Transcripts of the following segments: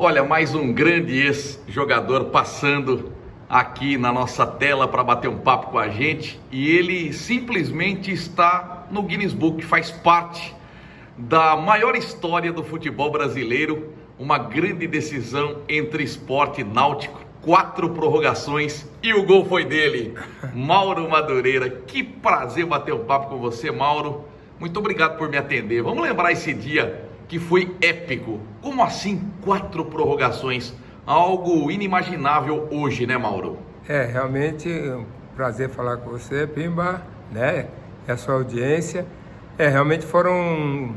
Olha, mais um grande ex-jogador passando aqui na nossa tela para bater um papo com a gente, e ele simplesmente está no Guinness Book, faz parte da maior história do futebol brasileiro, uma grande decisão entre esporte e náutico, 4 prorrogações e o gol foi dele, Mauro Madureira. Que prazer bater um papo com você, Mauro. Muito obrigado por me atender. Vamos lembrar esse dia que foi épico. Como assim 4 prorrogações? Algo inimaginável hoje, né, Mauro? Realmente um prazer falar com você, Pimba, né? E a sua audiência. Realmente foram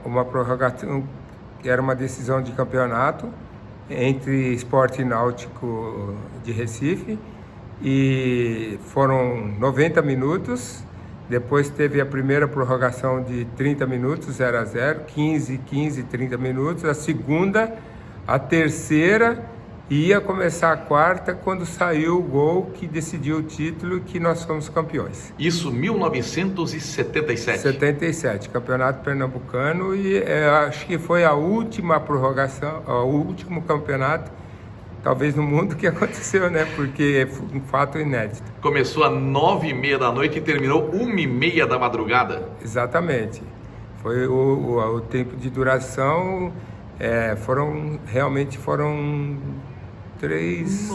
uma prorrogação, que era uma decisão de campeonato entre Sport e Náutico de Recife, e foram 90 minutos. Depois teve a primeira prorrogação de 30 minutos, 0-0, 15, 30 minutos. A segunda, a terceira, ia começar a quarta quando saiu o gol que decidiu o título, que nós fomos campeões. Isso 1977. 77, Campeonato Pernambucano, e acho que foi a última prorrogação, o último campeonato, talvez no mundo, que aconteceu, né? Porque foi um fato inédito. Começou às 9h30 da noite e terminou 1h30 da madrugada. Exatamente. Foi o tempo de duração, realmente foram 3,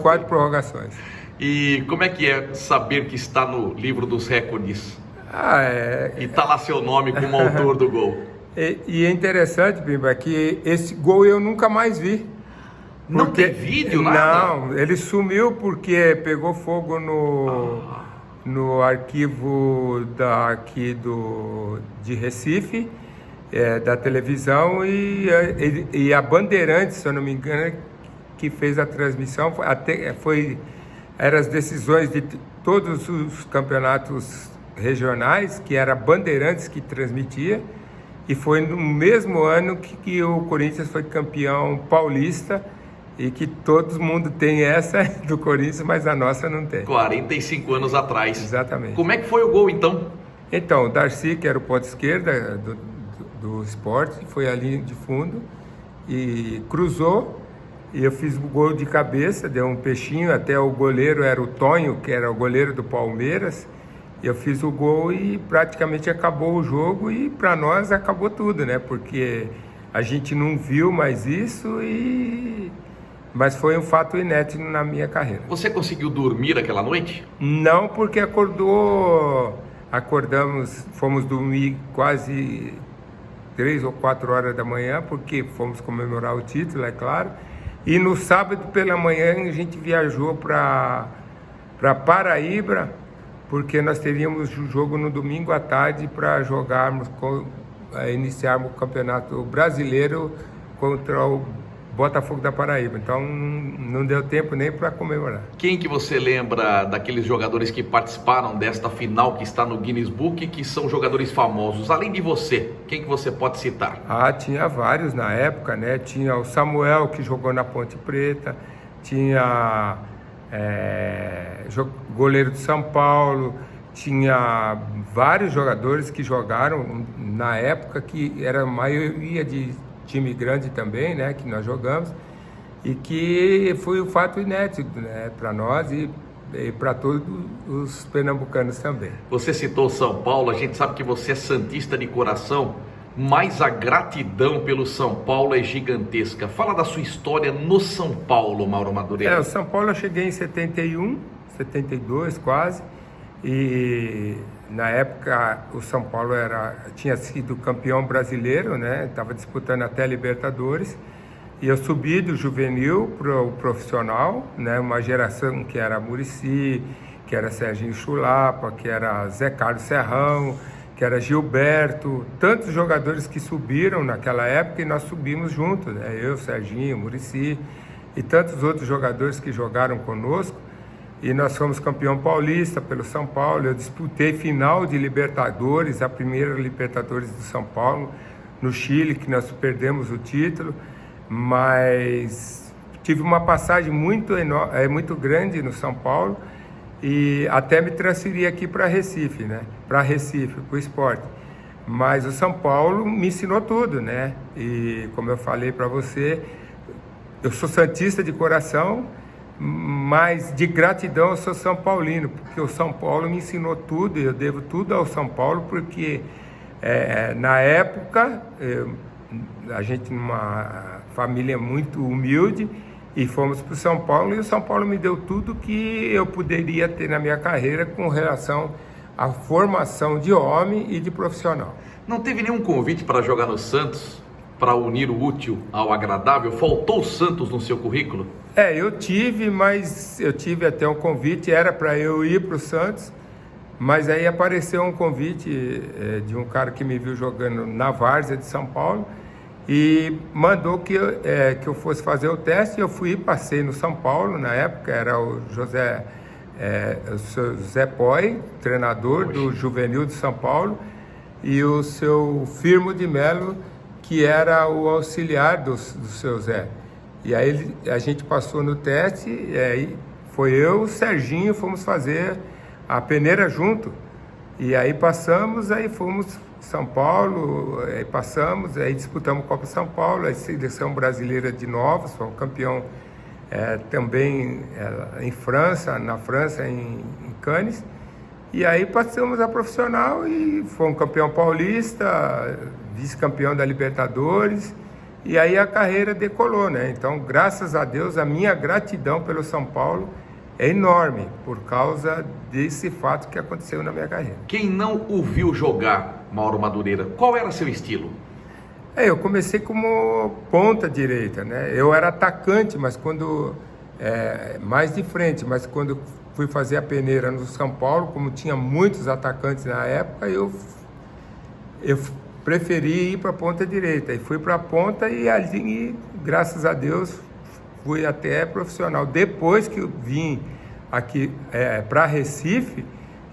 quatro prorrogações. E como é que é saber que está no livro dos recordes? E está lá seu nome como autor do gol. E é interessante, Bimba, que esse gol eu nunca mais vi. Não tem vídeo, nada? Não, ele sumiu porque pegou fogo no arquivo de Recife, da televisão, e a Bandeirantes, se eu não me engano, que fez a transmissão. Eram as decisões de todos os campeonatos regionais, que era a Bandeirantes que transmitia, e foi no mesmo ano que o Corinthians foi campeão paulista, e que todo mundo tem essa do Corinthians, mas a nossa não tem. 45 anos atrás. Exatamente. Como é que foi o gol, então? Então, o Darcy, que era o ponto esquerda do Sport, foi ali de fundo e cruzou, e eu fiz o gol de cabeça, deu um peixinho, até o goleiro era o Tonho, que era o goleiro do Palmeiras. Eu fiz o gol e praticamente acabou o jogo, e para nós acabou tudo, né? Porque a gente não viu mais isso, mas foi um fato inédito na minha carreira. Você conseguiu dormir aquela noite? Não, porque acordamos, fomos dormir quase 3 ou 4 horas da manhã, porque fomos comemorar o título, é claro. E no sábado pela manhã a gente viajou para Paraíba, porque nós teríamos o jogo no domingo à tarde para iniciarmos o Campeonato Brasileiro contra o Botafogo da Paraíba. Então não deu tempo nem para comemorar. Quem que você lembra daqueles jogadores que participaram desta final que está no Guinness Book, que são jogadores famosos? Além de você, quem que você pode citar? Tinha vários na época, né? Tinha o Samuel, que jogou na Ponte Preta, tinha goleiro de São Paulo, tinha vários jogadores que jogaram na época, que era a maioria de time grande também, né, que nós jogamos, e que foi um fato inédito, né, para nós e para todos os pernambucanos também. Você citou São Paulo, a gente sabe que você é santista de coração, mas a gratidão pelo São Paulo é gigantesca. Fala da sua história no São Paulo, Mauro Madureira. O São Paulo eu cheguei em 71, 72 quase, e na época o São Paulo tinha sido campeão brasileiro, né? Estava disputando até a Libertadores, e eu subi do juvenil para o profissional, né? Uma geração que era Muricy, que era Serginho Chulapa, que era Zé Carlos Serrão, que era Gilberto, tantos jogadores que subiram naquela época, e nós subimos juntos, né? Eu, Serginho, Muricy e tantos outros jogadores que jogaram conosco. E nós fomos campeão paulista pelo São Paulo. Eu disputei final de Libertadores, a primeira Libertadores do São Paulo, no Chile, que nós perdemos o título, mas tive uma passagem muito grande no São Paulo, e até me transferi aqui para Recife, né? Para o Sport. Mas o São Paulo me ensinou tudo, né? E como eu falei para você, eu sou santista de coração, mas de gratidão eu sou São Paulino, porque o São Paulo me ensinou tudo, e eu devo tudo ao São Paulo, porque na época, a gente numa família muito humilde, e fomos para o São Paulo, e o São Paulo me deu tudo que eu poderia ter na minha carreira com relação à formação de homem e de profissional. Não teve nenhum convite para jogar no Santos, para unir o útil ao agradável? Faltou o Santos no seu currículo? Eu tive, mas eu tive até um convite, era para eu ir para o Santos, mas aí apareceu um convite de um cara que me viu jogando na Várzea de São Paulo, e mandou que eu fosse fazer o teste. Eu fui e passei no São Paulo, na época era o José Poi, treinador do Juvenil de São Paulo, e o seu Firmo de Melo, que era o auxiliar do seu Zé. E aí a gente passou no teste, e aí foi eu, o Serginho, fomos fazer a peneira junto. E aí passamos, aí fomos São Paulo, aí passamos, aí disputamos a Copa São Paulo, a seleção brasileira de novos, fomos campeão também em França, na França, em Cannes. E aí passamos a profissional e fomos campeão paulista, vice-campeão da Libertadores, e aí a carreira decolou, né? Então, graças a Deus, a minha gratidão pelo São Paulo é enorme, por causa desse fato que aconteceu na minha carreira. Quem não o viu jogar, Mauro Madureira, qual era seu estilo? Eu comecei como ponta direita, né? Eu era atacante, mas mais de frente, mas quando fui fazer a peneira no São Paulo, como tinha muitos atacantes na época, eu preferi ir para a ponta direita, e fui para a ponta, e ali, graças a Deus, fui até profissional. Depois que eu vim aqui para Recife,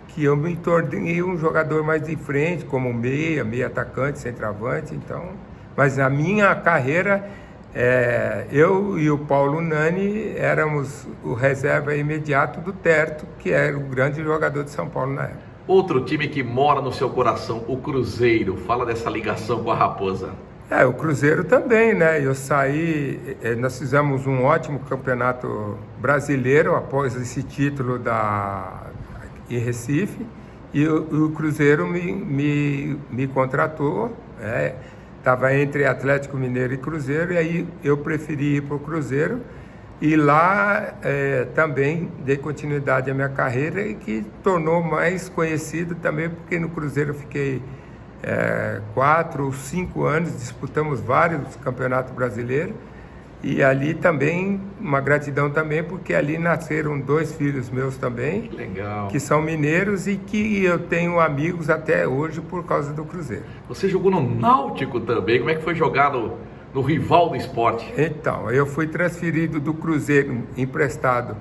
que eu me tornei um jogador mais de frente, como meia atacante, centroavante. Então, mas na minha carreira, eu e o Paulo Nani éramos o reserva imediato do Terto, que era o grande jogador de São Paulo na época. Outro time que mora no seu coração, o Cruzeiro. Fala dessa ligação com a Raposa. O Cruzeiro também, né? Eu saí, nós fizemos um ótimo campeonato brasileiro após esse título em Recife, e o Cruzeiro me contratou, estava entre Atlético Mineiro e Cruzeiro, e aí eu preferi ir para o Cruzeiro, e lá também dei continuidade à minha carreira, e que tornou mais conhecido também, porque no Cruzeiro eu fiquei 4 ou 5 anos, disputamos vários campeonatos brasileiros, e ali também, uma gratidão também, porque ali nasceram 2 filhos meus também, legal, que são mineiros, e que eu tenho amigos até hoje por causa do Cruzeiro. Você jogou no Náutico também, como é que foi jogar no rival do esporte? Então, eu fui transferido do Cruzeiro, emprestado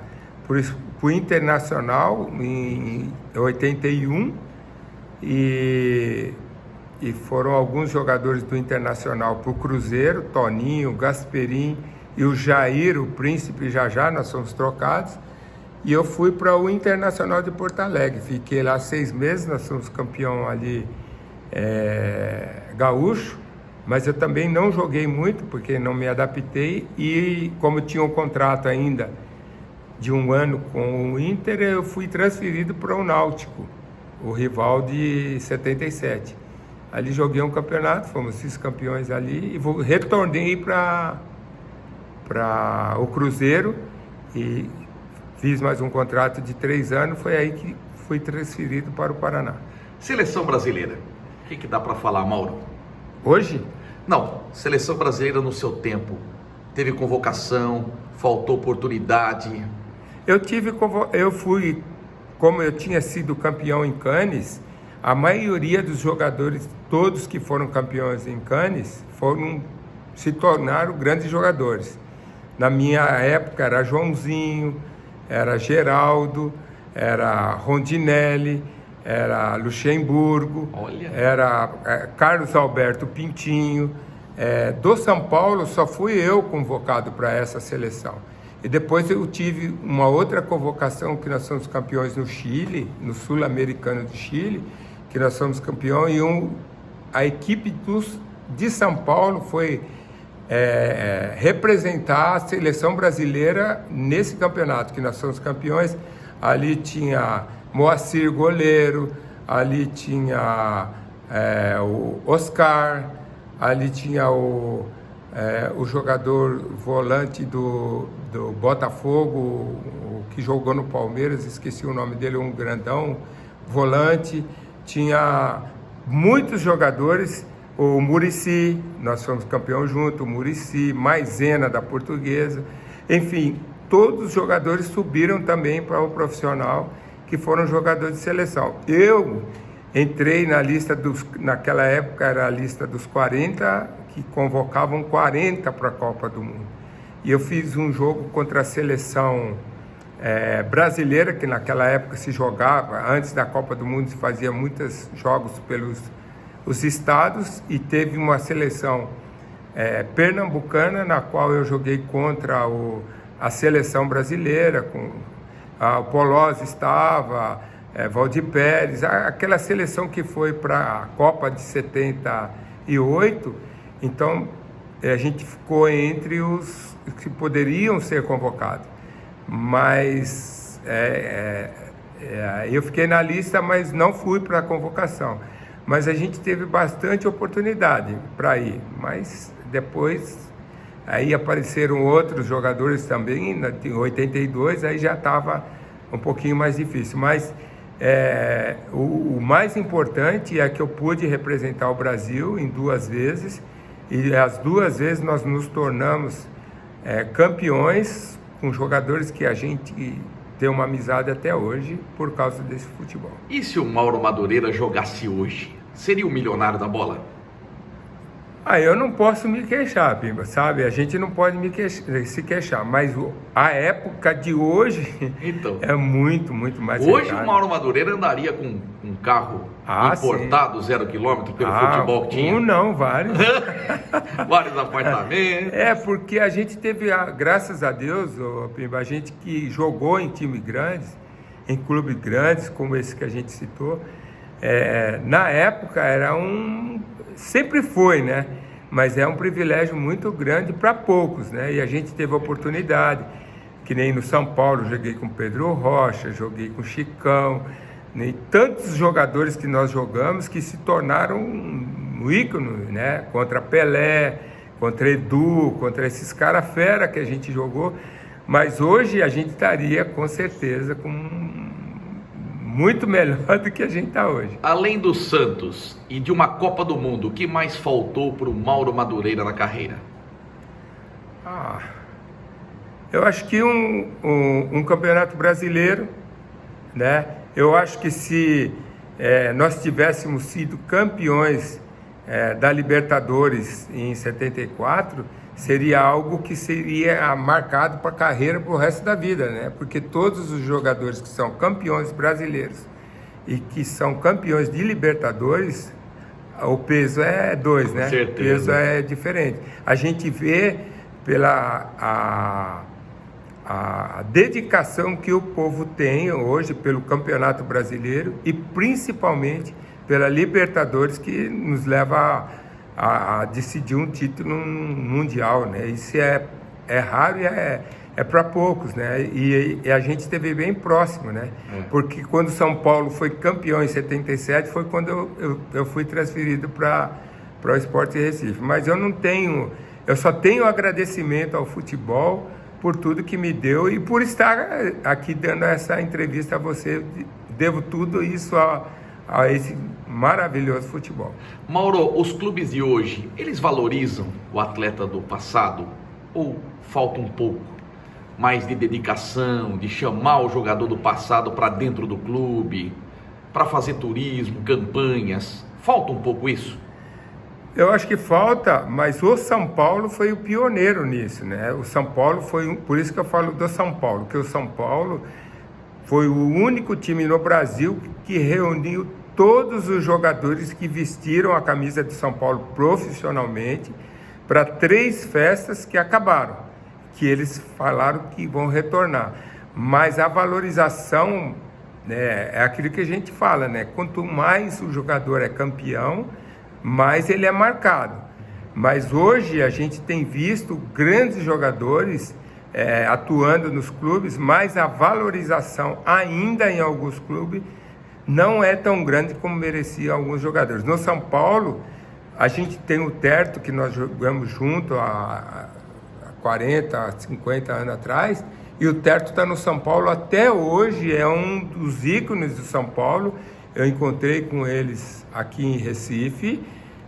para o Internacional em 81, e foram alguns jogadores do Internacional para o Cruzeiro, Toninho, Gasperim e o Jair, o Príncipe Jajá, nós fomos trocados, e eu fui para o Internacional de Porto Alegre. Fiquei lá 6 meses, nós fomos campeão ali gaúcho, mas eu também não joguei muito, porque não me adaptei, e como tinha um contrato ainda de 1 ano com o Inter, eu fui transferido para o Náutico, o rival de 77. Ali joguei um campeonato, fomos vice-campeões ali, e retornei para o Cruzeiro, e fiz mais um contrato de 3 anos, foi aí que fui transferido para o Paraná. Seleção brasileira, o que dá para falar, Mauro? Hoje? Não, seleção brasileira no seu tempo, teve convocação, faltou oportunidade? Eu fui, como eu tinha sido campeão em Cannes, a maioria dos jogadores, todos que foram campeões em Cannes, se tornaram grandes jogadores. Na minha época era Joãozinho, era Geraldo, era Rondinelli, era Luxemburgo, era Carlos Alberto Pintinho. Do São Paulo só fui eu convocado para essa seleção. E depois eu tive uma outra convocação, que nós somos campeões no Chile, no Sul-Americano do Chile, que nós somos campeão, e a equipe de São Paulo foi representar a seleção brasileira nesse campeonato, que nós somos campeões. Ali tinha Moacir goleiro, ali tinha o Oscar, ali tinha o jogador volante do Botafogo, o que jogou no Palmeiras, esqueci o nome dele, um grandão volante. Tinha muitos jogadores, o Muricy, nós fomos campeão junto, o Muricy, Maisena da Portuguesa, enfim, todos os jogadores subiram também para o profissional, que foram jogadores de seleção. Eu entrei na lista naquela época era a lista dos 40, que convocavam 40 para a Copa do Mundo. E eu fiz um jogo contra a seleção brasileira, que naquela época se jogava, antes da Copa do Mundo se fazia muitos jogos pelos os estados, e teve uma seleção pernambucana, na qual eu joguei contra a seleção brasileira, com o Polozzi estava, Valdir Pérez, aquela seleção que foi para a Copa de 78, então a gente ficou entre os que poderiam ser convocados, mas eu fiquei na lista, mas não fui para a convocação, mas a gente teve bastante oportunidade para ir, mas depois aí apareceram outros jogadores também, em 82, aí já estava um pouquinho mais difícil, mas o mais importante é que eu pude representar o Brasil em 2 vezes, e as 2 vezes nós nos tornamos campeões com jogadores que a gente tem uma amizade até hoje por causa desse futebol. E se o Mauro Madureira jogasse hoje, seria o milionário da bola? Eu não posso me queixar, Pimba, sabe? A gente não pode se queixar, mas a época de hoje então, é muito, muito mais hoje cercado. O Mauro Madureira andaria com um carro importado, sim, 0 quilômetro, pelo futebol que tinha? Não, vários. Vários apartamentos. Porque a gente teve, graças a Deus, Pimba, a gente que jogou em times grandes, em clubes grandes, como esse que a gente citou, na época sempre foi, né? Mas é um privilégio muito grande para poucos, né? E a gente teve a oportunidade, que nem no São Paulo, joguei com Pedro Rocha, joguei com Chicão, né? Tantos jogadores que nós jogamos que se tornaram um ícone, né? Contra Pelé, contra Edu, contra esses caras fera que a gente jogou. Mas hoje a gente estaria com certeza muito melhor do que a gente está hoje. Além do Santos e de uma Copa do Mundo, o que mais faltou para o Mauro Madureira na carreira? Eu acho que um campeonato brasileiro, né? Eu acho que se nós tivéssemos sido campeões da Libertadores em 74, seria algo que seria marcado para a carreira para o resto da vida, né? Porque todos os jogadores que são campeões brasileiros e que são campeões de Libertadores, o peso é 2, né? Certeza. O peso é diferente. A gente vê pela a dedicação que o povo tem hoje pelo Campeonato Brasileiro e principalmente pela Libertadores, que nos leva a decidir um título mundial, né? Isso é raro e é para poucos, né? E a gente esteve bem próximo, né? Porque quando São Paulo foi campeão em 77, foi quando eu fui transferido para o Sport Recife. Mas eu só tenho agradecimento ao futebol por tudo que me deu e por estar aqui dando essa entrevista a você. Devo tudo isso a esse maravilhoso futebol. Mauro, os clubes de hoje, eles valorizam o atleta do passado ou falta um pouco mais de dedicação, de chamar o jogador do passado para dentro do clube, para fazer turismo, campanhas? Falta um pouco isso? Eu acho que falta, mas o São Paulo foi o pioneiro nisso, né? O São Paulo por isso que eu falo do São Paulo, que o São Paulo foi o único time no Brasil que reuniu todos os jogadores que vestiram a camisa de São Paulo profissionalmente para 3 festas que acabaram, que eles falaram que vão retornar. Mas a valorização, né, é aquilo que a gente fala, né? Quanto mais o jogador é campeão, mas ele é marcado. Mas hoje a gente tem visto grandes jogadores atuando nos clubes, mas a valorização ainda em alguns clubes não é tão grande como merecia alguns jogadores. No São Paulo, a gente tem o Terto, que nós jogamos junto há 40, 50 anos atrás, e o Terto está no São Paulo até hoje, é um dos ícones do São Paulo. Eu encontrei com eles aqui em Recife,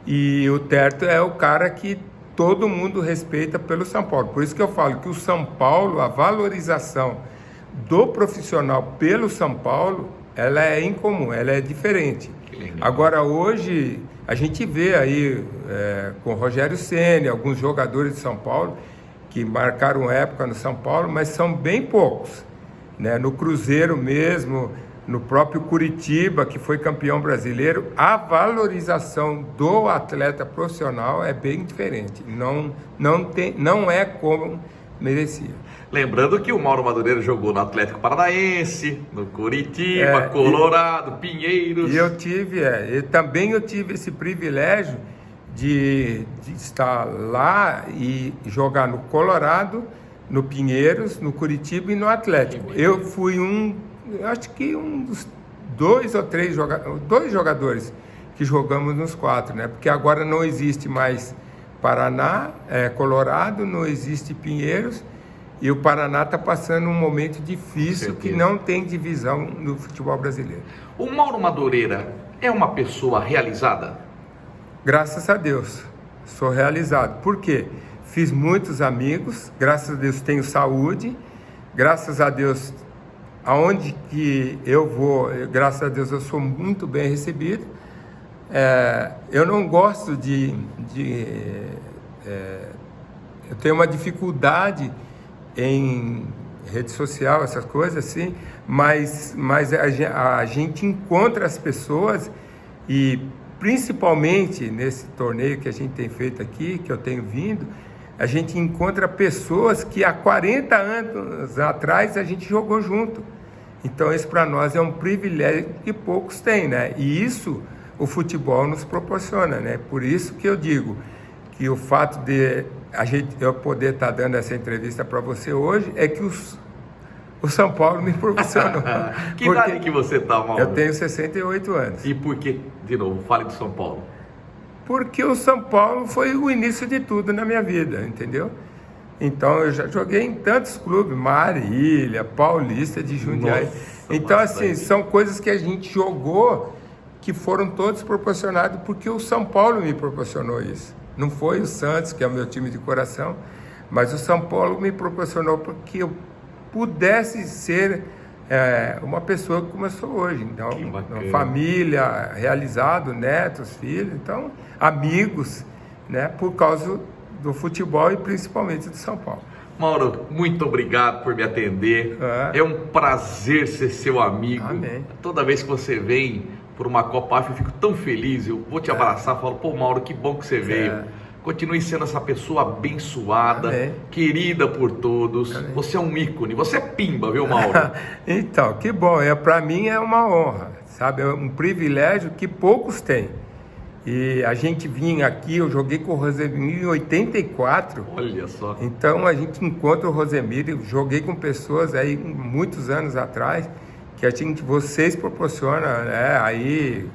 e o Terto é o cara que todo mundo respeita pelo São Paulo. Por isso que eu falo que o São Paulo, a valorização do profissional pelo São Paulo, ela é incomum, ela é diferente. Agora hoje a gente vê aí com o Rogério Ceni, alguns jogadores de São Paulo que marcaram época no São Paulo, mas são bem poucos, né? No Cruzeiro mesmo, no próprio Curitiba, que foi campeão brasileiro, a valorização do atleta profissional é bem diferente. Não é como merecia. Lembrando que o Mauro Madureira jogou no Atlético Paranaense, no Curitiba, Colorado, Pinheiros. E eu tive esse privilégio de estar lá e jogar no Colorado, no Pinheiros, no Curitiba e no Atlético. Eu fui acho que um dos dois jogadores que jogamos nos 4, né? Porque agora não existe mais Paraná, Colorado, não existe Pinheiros, e o Paraná está passando um momento difícil que não tem divisão no futebol brasileiro. O Mauro Madureira é uma pessoa realizada? Graças a Deus, sou realizado. Por quê? Fiz muitos amigos, graças a Deus tenho saúde, graças a Deus, aonde que eu vou, graças a Deus eu sou muito bem recebido. Eu não gosto eu tenho uma dificuldade em rede social, essas coisas assim, mas a gente encontra as pessoas, e principalmente nesse torneio que a gente tem feito aqui, que eu tenho vindo, a gente encontra pessoas que há 40 anos atrás a gente jogou junto. Então isso para nós é um privilégio que poucos têm, né? E isso o futebol nos proporciona, né? Por isso que eu digo que o fato de eu poder estar dando essa entrevista para você hoje é que o São Paulo me proporcionou. Que idade que você está, Mauro? Eu tenho 68 anos. E por que, de novo, fale do São Paulo? Porque o São Paulo foi o início de tudo na minha vida, entendeu? Então eu já joguei em tantos clubes, Marília, Paulista de Jundiaí. Então assim, são coisas que a gente jogou que foram todos proporcionados porque o São Paulo me proporcionou isso. Não foi o Santos, que é o meu time de coração, mas o São Paulo me proporcionou para que eu pudesse ser uma pessoa como eu sou hoje. Então, uma família, realizado, netos, filhos, então, amigos, né, por causa do futebol e principalmente do São Paulo. Mauro, muito obrigado por me atender. É um prazer ser seu amigo. Amém. Toda vez que você vem por uma Copa AF, eu fico tão feliz. Eu vou te abraçar, falo, pô, Mauro, que bom que você veio. Continue sendo essa pessoa abençoada, querida por todos. Você é um ícone, você é pimba, viu, Mauro? Então, que bom. Para mim é uma honra, sabe? É um privilégio que poucos têm. E a gente vinha aqui, eu joguei com o Rosemiro em 84. Olha só. Então a gente encontra o Rosemiro, joguei com pessoas aí muitos anos atrás, que vocês proporcionam, né? Aí,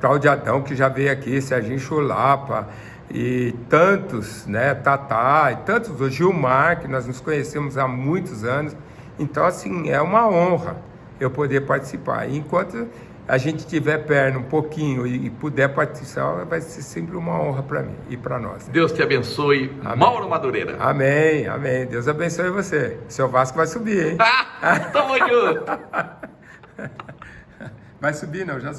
Cláudio Adão, que já veio aqui, Serginho Chulapa, e tantos, né? Tatá, e tantos, o Gilmar, que nós nos conhecemos há muitos anos. Então, assim, é uma honra eu poder participar. E enquanto a gente tiver perna um pouquinho e puder participar, vai ser sempre uma honra para mim e para nós. Deus te abençoe, amém. Mauro Madureira. Amém, amém. Deus abençoe você. Seu Vasco vai subir, hein? Tamo junto. Vai subir, não, já